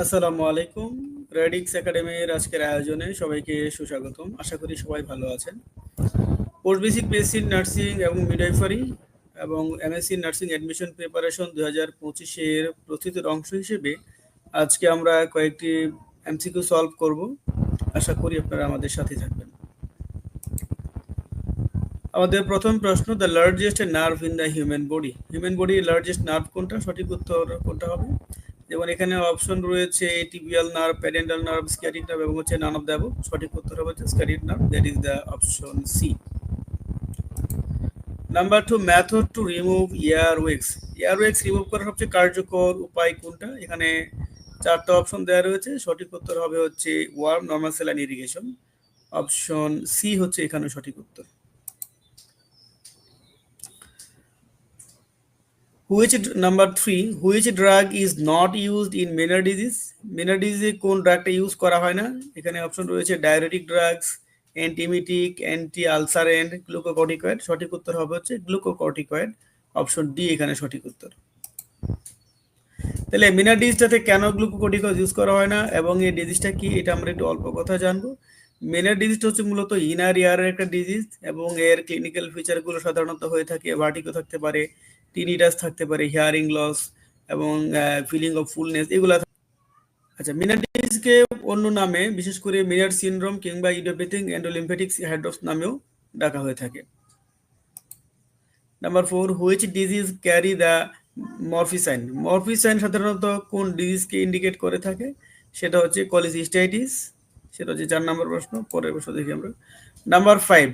আসসালামু আলাইকুম। রেডিক্স একাডেমির আজকের আয়োজনে সবাইকে সুস্বাগতম। আশা করি সবাই ভালো আছেন। পোস্ট বেসিক বিএসসি নার্সিং এবং মিডওয়াইফারি এবং এমএসসি নার্সিং অ্যাডমিশন প্রিপারেশন 2025-এর প্রস্তুতির অংশ হিসেবে আজকে আমরা কয়েকটি এমসিকিউ সলভ করব। আশা করি আপনারা আমাদের সাথে থাকবেন। আমাদের প্রথম প্রশ্ন, the largest nerve in the human body. Human বডির লার্জেস্ট নার্ভ কোনটা? সঠিক উত্তর কোনটা হবে? যেমন এখানে অপশন রয়েছে tibial nerve, pudendal nerve, sciatic nerve এবং হচ্ছে নান অফ দ্য অ্যাবভ। সঠিক উত্তর হবে sciatic nerve, that is the option C. Number 2, method to remove earwax. Earwax remove করার সবচেয়ে কার্যকর উপায় কোনটা? এখানে চারটা অপশন দেওয়া রয়েছে। সঠিক উত্তর হবে হচ্ছে warm, normal saline irrigation. Option C হচ্ছে এখানে সঠিক উত্তর। Number 3, which drug is not used in Meniere disease. Meniere ডিজিজে কোন ড্রাগটা ইউজ করা হয় না? এখানে অপশন রয়েছে diuretic drugs, antiemetic, anti ulcerant, glucocorticoid. সঠিক উত্তর হবে হচ্ছে গ্লুকোকর্টিকয়েড। অপশন ডি এখানে সঠিক উত্তর। তাহলে মেনার ডিজিজটাতে কেন গ্লুকোকর্টিকয়েড ইউজ করা হয় না এবং এই ডিজিজটা কি, এটা আমরা একটু অল্প কথা জানবো। মেনার ডিজিজটা হচ্ছে মূলত ইনার ইয়ারের একটা ডিজিজ এবং এর ক্লিনিক্যাল ফিচারগুলো সাধারণত হয়ে থাকে ভার্টিগো থাকতে পারে, টিনিটাস থাকতে পারে, হিয়ারিং লস এবং ফিলিং অফ ফুলনেস, এগুলা। আচ্ছা, মেনার ডিজিজকে অন্য নামে বিশেষ করে মেনার সিনড্রোম কিংবা ইডিওপ্যাথিক এন্ডোলিম্ফ্যাটিক হাইড্রোস নামেও ডাকা হয়ে থাকে। Number 4, which disease carry the Murphy sign. Murphy sign সাধারণত কোন ডিজিজকে ইন্ডিকেট করে থাকে? সেটা হচ্ছে কলিসিস্টাইটিস। সেটা হচ্ছে 4 নম্বর প্রশ্ন। পরের প্রশ্ন দেখি আমরা। Number 5,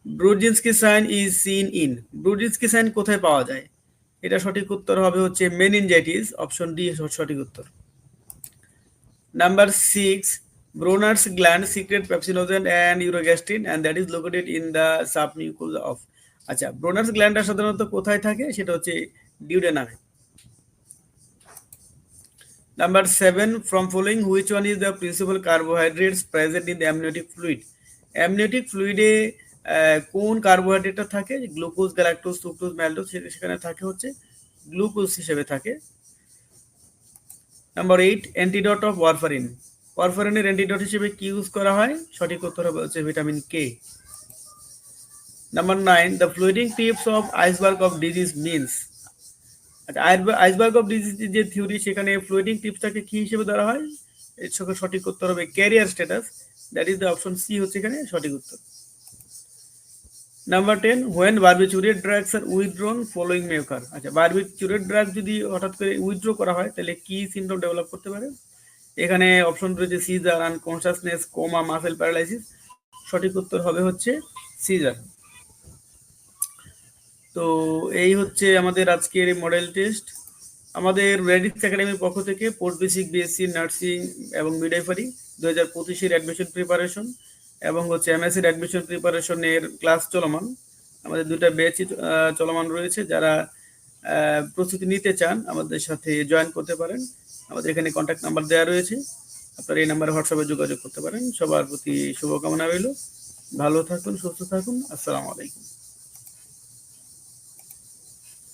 Brudzinski sign is seen in. Brudzinski sign কোথায় পাওয়া যায়? এটা সঠিক উত্তর হবে হচ্ছে মেনিনজাইটিস। অপশন ডি সঠিক উত্তর। Number 6, Bronner's gland secrete pepsinogen and urogastrin and that is located in the submucosa of. আচ্ছা, ব্রোনার্স গ্ল্যান্ডটা সাধারণত কোথায় থাকে? সেটা হচ্ছে ডিউডেনামে। Number 7, from following which one is the principal carbohydrates present in the amniotic fluid? Amniotic ফ্লুইডে কোন কার্বোহাইড্রেটটা থাকে? গ্লুকোজ, গ্যালাক্টোজ, সুক্রোজ, ম্যালটোজ, সেখানে থাকে হচ্ছে গ্লুকোজ হিসেবে থাকে। Number 8, antidote of warfarin. ওয়ারফারিনের অ্যান্টিডট হিসেবে কি ইউজ করা হয়? সঠিক উত্তর হবে হচ্ছে vitamin K. Number 9, the floating tips of iceberg of disease means. আচ্ছা, আইসবার্গ অফ ডিজিজ যে থিওরি, সেখানে ফ্লোটিং টিপসটাকে কি হিসেবে ধরা হয়? এর সঠিক উত্তর হবে carrier status, that is the option C হচ্ছে এখানে সঠিক উত্তর। Number 10, when barbiturate drugs are withdrawn following may অকার। আচ্ছা, বারবিচুরেট ড্রাগ যদি হঠাৎ করে উইথড্র করা হয় তাহলে কি সিনড্রোম ডেভেলপ করতে পারে? এখানে অপশন রয়েছে সিজার, আনকনশাসনেস, কোমা, মাসেল প্যারালাইসিস। সঠিক উত্তর হবে হচ্ছে সিজার। তো এই হচ্ছে আমাদের আজকের মডেল টেস্ট। আমাদের রেডিক্স একাডেমির পক্ষ থেকে পোস্ট বেসিক বিএসসি নার্সিং এবং মিডওয়াইফারি 2025-এর অ্যাডমিশন প্রিপারেশন এবং হচ্ছে এমএসসির অ্যাডমিশন প্রিপারেশনের ক্লাস চলমান। আমাদের দুটা ব্যাচ চলমান রয়েছে। যারা প্রস্তুতি নিতে চান আমাদের সাথে জয়েন করতে পারেন। আমাদের এখানে কন্ট্যাক্ট নাম্বার দেওয়া রয়েছে, আপনারা এই নাম্বারে হোয়াটসঅ্যাপে যোগাযোগ করতে পারেন। সবার প্রতি শুভকামনা রইল। ভালো থাকুন, সুস্থ থাকুন। আসসালামু আলাইকুম।